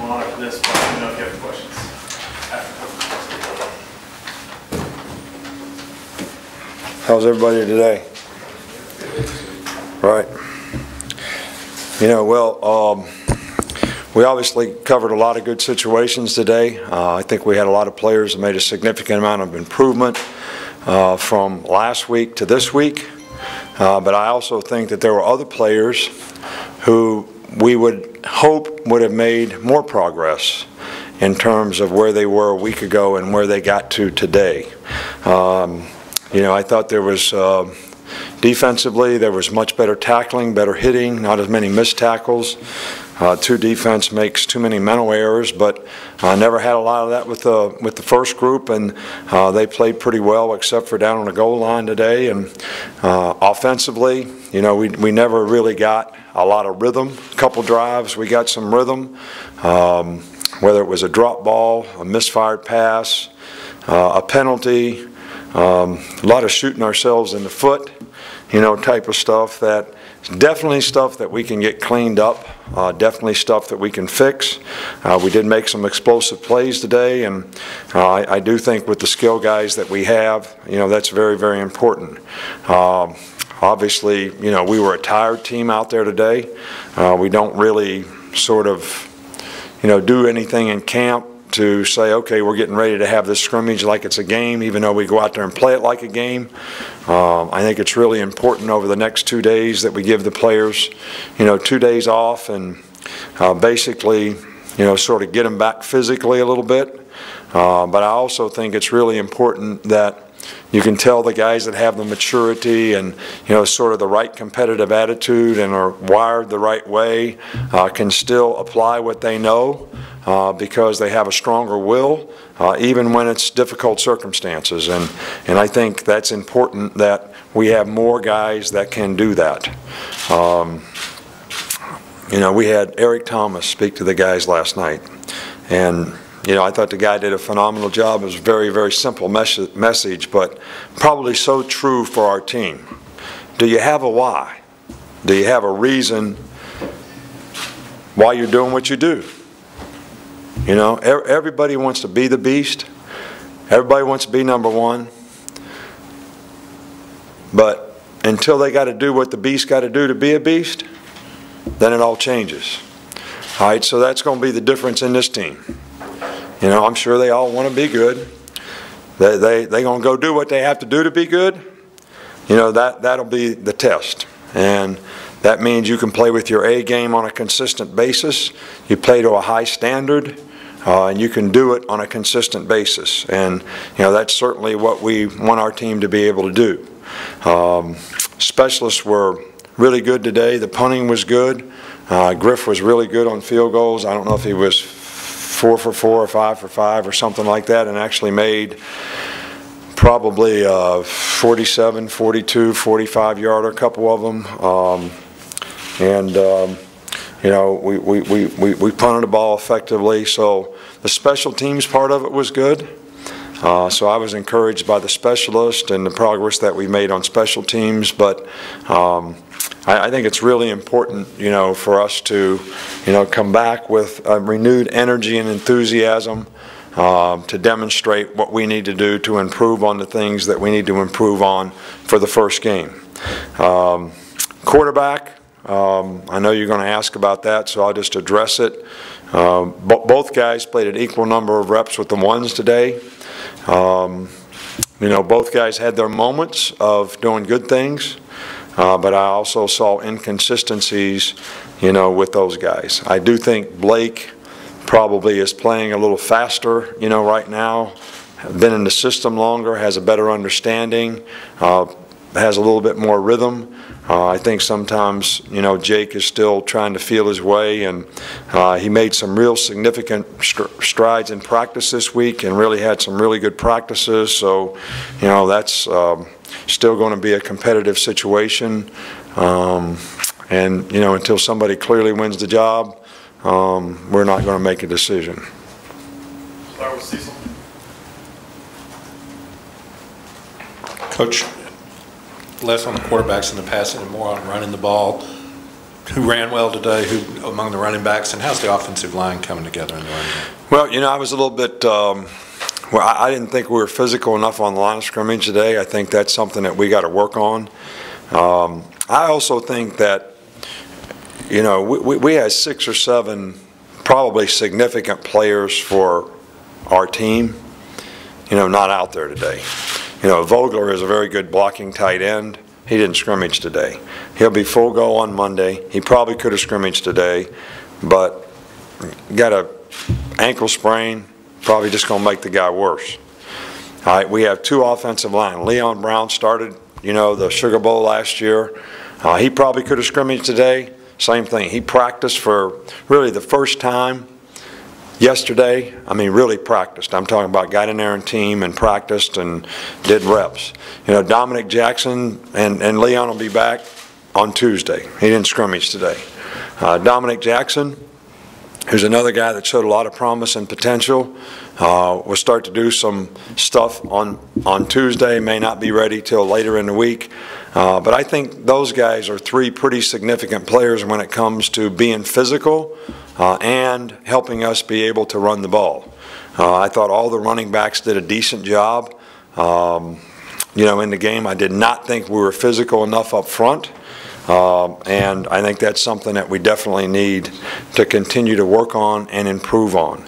on after this, but let me know if you have questions. How's everybody today? Right. You know, well, we obviously covered a lot of good situations today. I think we had a lot of players that made a significant amount of improvement from last week to this week. But I also think that there were other players who we would hope would have made more progress in terms of where they were a week ago and where they got to today. You know, I thought there was, defensively, there was much better tackling, better hitting, not as many missed tackles. Two defense makes too many mental errors, but I never had a lot of that with the first group, and they played pretty well except for down on the goal line today. And offensively, you know, we never really got a lot of rhythm. A couple drives, we got some rhythm, whether it was a drop ball, a misfired pass, a penalty, a lot of shooting ourselves in the foot, you know, type of stuff that definitely stuff that we can get cleaned up, definitely stuff that we can fix. We did make some explosive plays today, and I do think with the skill guys that we have, you know, that's very, very important. Obviously, you know, we were a tired team out there today. We don't really sort of, you know, do anything in camp to say, okay, we're getting ready to have this scrimmage like it's a game, even though we go out there and play it like a game. I think it's really important over the next 2 days that we give the players, you know, 2 days off and basically, you know, sort of get them back physically a little bit. But I also think it's really important that you can tell the guys that have the maturity and, you know, sort of the right competitive attitude and are wired the right way can still apply what they know because they have a stronger will, even when it's difficult circumstances. And I think that's important that we have more guys that can do that. You know, we had Eric Thomas speak to the guys last night, and you know, I thought the guy did a phenomenal job. It was a very, very simple message, but probably so true for our team. Do you have a why? Do you have a reason why you're doing what you do? You know, everybody wants to be the beast. Everybody wants to be number one. But until they got to do what the beast got to do to be a beast, then it all changes. All right, so that's going to be the difference in this team. You know, I'm sure they all want to be good. They're going to go do what they have to do to be good. You know, that'll be the test. And that means you can play with your A game on a consistent basis. You play to a high standard, and you can do it on a consistent basis. And, you know, that's certainly what we want our team to be able to do. Specialists were really good today. The punting was good. Griff was really good on field goals. I don't know if he was 4 for 4 or 5 for 5 or something like that, and actually made probably 47, 42, 45-yarder, a couple of them. You know, we punted the ball effectively, so the special teams part of it was good. So I was encouraged by the specialist and the progress that we made on special teams, but I think it's really important, you know, for us to, you know, come back with a renewed energy and enthusiasm to demonstrate what we need to do to improve on the things that we need to improve on for the first game. Quarterback, I know you're going to ask about that, so I'll just address it. Both guys played an equal number of reps with the ones today. You know, both guys had their moments of doing good things. But I also saw inconsistencies, you know, with those guys. I do think Blake probably is playing a little faster, you know, right now. Been in the system longer, has a better understanding, has a little bit more rhythm. I think sometimes, you know, Jake is still trying to feel his way, and he made some real significant strides in practice this week and really had some really good practices. So, you know, that's still going to be a competitive situation. And, you know, until somebody clearly wins the job, we're not going to make a decision. Start with Cecil. Coach, less on the quarterbacks and the passing and more on running the ball. who ran well today, who among the running backs, and how's the offensive line coming together in the running game? Well, you know, I was a little bit, well, I didn't think we were physical enough on the line of scrimmage today. I think that's something that we got to work on. I also think that, you know, we had 6 or 7 probably significant players for our team, you know, not out there today. You know, Vogler is a very good blocking tight end. He didn't scrimmage today. He'll be full go on Monday. He probably could have scrimmaged today, but got a ankle sprain, probably just going to make the guy worse. All right, we have 2 offensive line. Leon Brown started, you know, the Sugar Bowl last year. He probably could have scrimmaged today. Same thing. He practiced for really the first time yesterday. I mean, really practiced. I'm talking about got in there and team and practiced and did reps. You know, Dominic Jackson and Leon will be back on Tuesday. He didn't scrimmage today. Dominic Jackson, who's another guy that showed a lot of promise and potential, will start to do some stuff on Tuesday. May not be ready till later in the week. But I think those guys are 3 pretty significant players when it comes to being physical and helping us be able to run the ball. I thought all the running backs did a decent job. You know, in the game, I did not think we were physical enough up front. And I think that's something that we definitely need to continue to work on and improve on.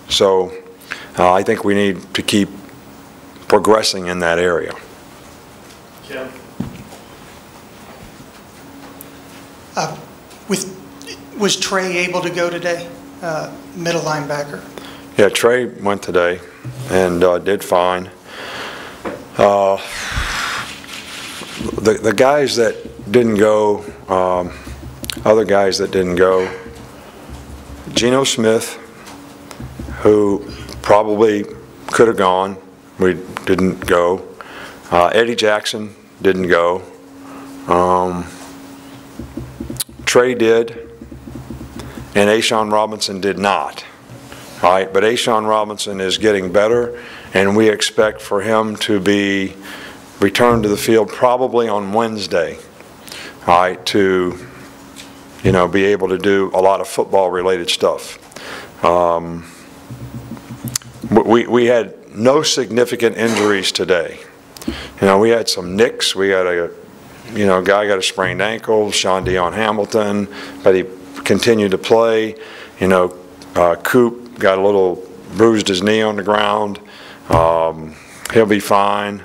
So I think we need to keep progressing in that area. Kim? Was Trey able to go today, middle linebacker? Yeah, Trey went today and did fine. The guys that didn't go, other guys that didn't go, Geno Smith, who probably could have gone, we didn't go. Eddie Jackson didn't go. Trey did, and Ashawn Robinson did not. All right, but Ashawn Robinson is getting better, and we expect for him to be returned to the field probably on Wednesday, all right, to, you know, be able to do a lot of football-related stuff. We had no significant injuries today. You know, we had some nicks. We had a, you know, guy got a sprained ankle, Sean Dion Hamilton, but he continued to play. You know, Coop got a little, bruised his knee on the ground. He'll be fine.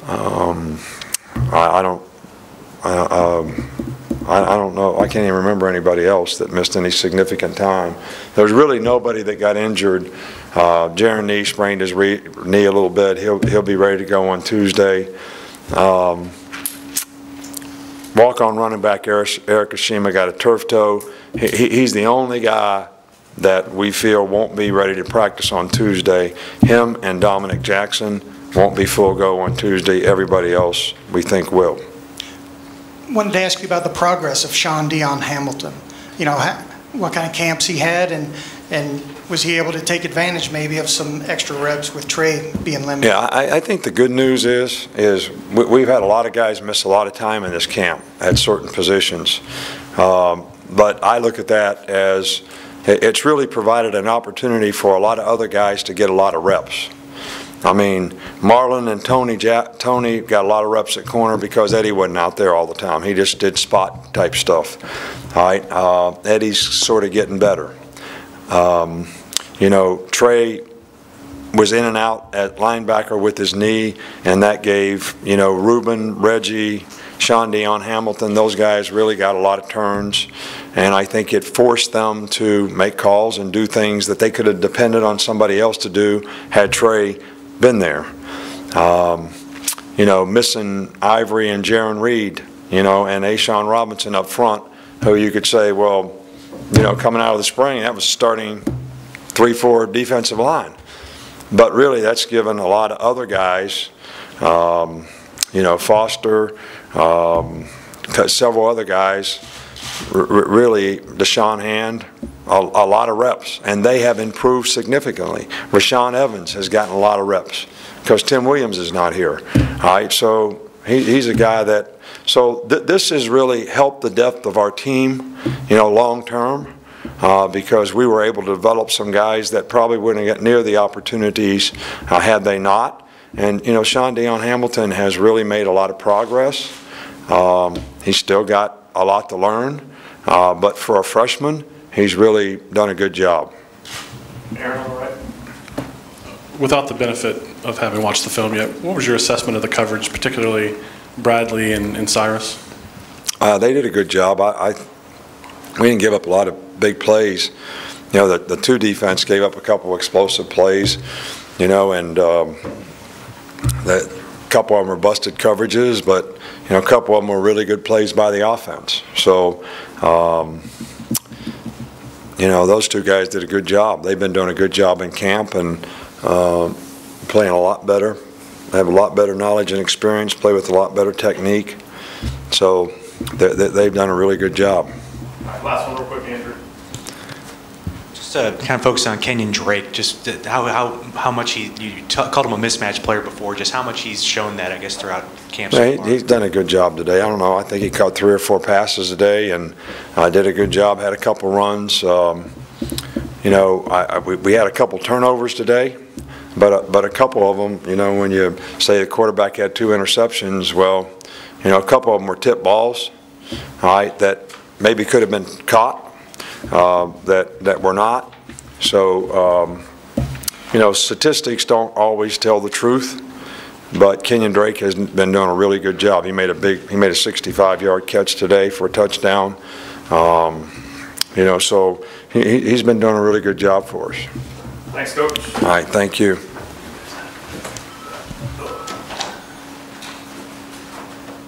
I don't know. I can't even remember anybody else that missed any significant time. There's really nobody that got injured. Jaron Nee sprained his knee a little bit. He'll be ready to go on Tuesday. Walk-on running back Eric Ashima got a turf toe. He's the only guy that we feel won't be ready to practice on Tuesday. Him and Dominic Jackson won't be full go on Tuesday. Everybody else we think will. Wanted to ask you about the progress of Sean Dion Hamilton. You know, what kind of camps he had, and was he able to take advantage maybe of some extra reps with Trey being limited? Yeah, I think the good news is we've had a lot of guys miss a lot of time in this camp at certain positions. But I look at that as it's really provided an opportunity for a lot of other guys to get a lot of reps. I mean, Marlon and Tony got a lot of reps at corner because Eddie wasn't out there all the time. He just did spot type stuff. All right, Eddie's sort of getting better. You know, Trey was in and out at linebacker with his knee, and that gave, you know, Reuben, Reggie, Sean Dion Hamilton, those guys really got a lot of turns, and I think it forced them to make calls and do things that they could have depended on somebody else to do had Trey been there. You know, missing Ivory and Jaron Reed, you know, and Ashawn Robinson up front, who you could say, well, you know, coming out of the spring, that was starting 3-4 defensive line. But really, that's given a lot of other guys, you know, Foster, several other guys, really, Deshaun Hand, a lot of reps, and they have improved significantly. Rashawn Evans has gotten a lot of reps because Tim Williams is not here. All right, so he's a guy that, so this has really helped the depth of our team, you know, long term, because we were able to develop some guys that probably wouldn't get near the opportunities had they not. And, you know, Sean Dion Hamilton has really made a lot of progress. He's still got a lot to learn, but for a freshman, he's really done a good job. Aaron, all right? Without the benefit of having watched the film yet, what was your assessment of the coverage, particularly Bradley and Cyrus? They did a good job. We didn't give up a lot of big plays. You know, the two defense gave up a couple of explosive plays, you know, and a couple of them were busted coverages, but, you know, a couple of them were really good plays by the offense. So, you know, those two guys did a good job. They've been doing a good job in camp and playing a lot better. They have a lot better knowledge and experience, play with a lot better technique. So they've done a really good job. All right, last one real quick, Andrew. Just kind of focus on Kenyon Drake, just how much you called him a mismatch player before, just how much he's shown that, I guess, throughout camp so Yeah, far. he's done a good job today. I don't know, I think he caught 3 or 4 passes a day and did a good job, had a couple runs. You know, we had a couple turnovers today, but a couple of them, you know, when you say the quarterback had 2 interceptions, well, you know, a couple of them were tip balls, all right, that maybe could have been caught, that were not. So, you know, statistics don't always tell the truth, but Kenyon Drake has been doing a really good job. He made a 65-yard catch today for a touchdown. You know, so he's been doing a really good job for us. Thanks, Coach. All right, thank you.